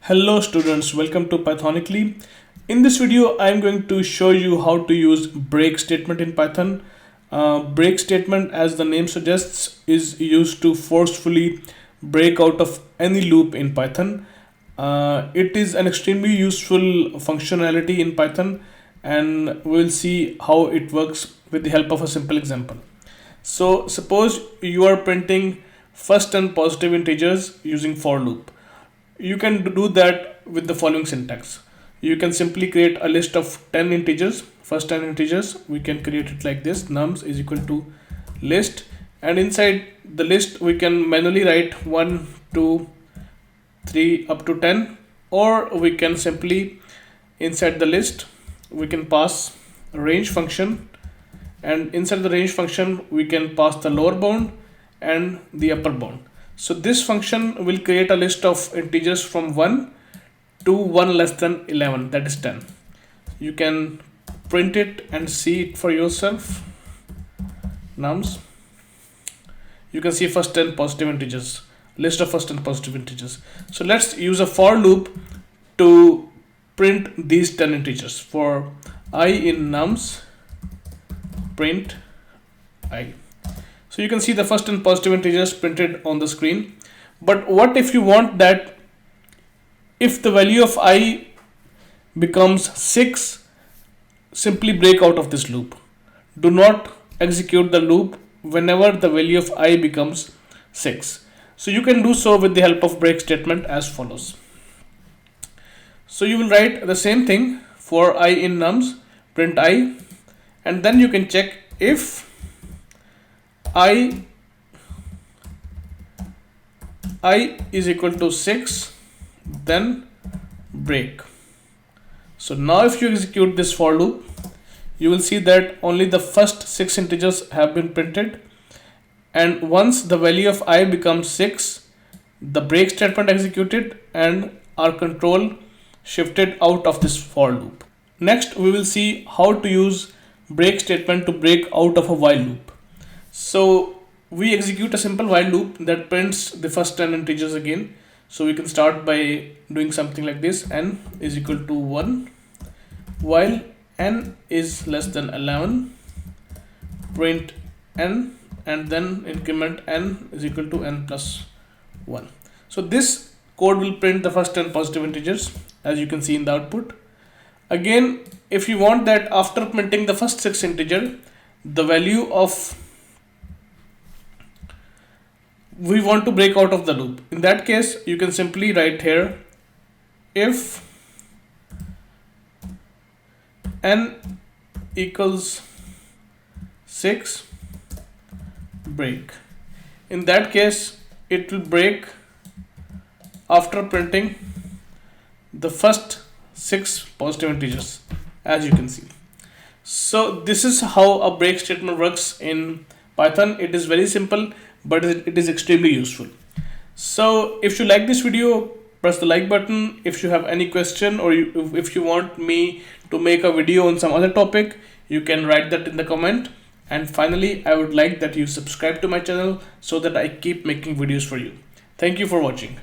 Hello students, welcome to Pythonically. In this video, I am going to show you how to use break statement in Python. Break statement, as the name suggests, is used to forcefully break out of any loop in Python. It is an extremely useful functionality in Python, and we'll see how it works with the help of a simple example. So suppose you are printing first and positive integers using for loop. You can do that with the following syntax. You can simply create a list of 10 integers, first 10 integers. We can create it like this: nums is equal to list, and inside the list we can manually write 1, 2, 3 up to 10, or we can simply inside the list we can pass a range function, and inside the range function we can pass the lower bound and the upper bound. So this function will create a list of integers from 1 to 1 less than 11, that is 10. You can print it and see it for yourself. Nums. You can see first 10 positive integers, list of first 10 positive integers. So let's use a for loop to print these 10 integers. For I in nums, print I. So you can see the first 10 positive integers printed on the screen. But what if you want that if the value of I becomes 6, simply break out of this loop. Do not execute the loop whenever the value of I becomes 6. So you can do so with the help of break statement as follows. So you will write the same thing for I in nums, print I, and then you can check if I is equal to 6, then break. So now if you execute this for loop, you will see that only the first 6 integers have been printed, and once the value of I becomes 6, the break statement executed and our control shifted out of this for loop. Next, we will see how to use break statement to break out of a while loop. So we execute a simple while loop that prints the first 10 integers again. So we can start by doing something like this: n is equal to 1 while n is less than 11, print n, and then increment n is equal to n plus 1. So this code will print the first 10 positive integers, as you can see in the output. Again, if you want that after printing the first 6 integer, the value of we want to break out of the loop. In that case, you can simply write here if n equals 6, break. In that case, it will break after printing the first 6 positive integers, as you can see. So this is how a break statement works in Python. It is very simple, but it is extremely useful. So if you like this video, press the like button. If you have any question, or if you want me to make a video on some other topic, you can write that in the comment. And finally, I would like that you subscribe to my channel so that I keep making videos for you. Thank you for watching.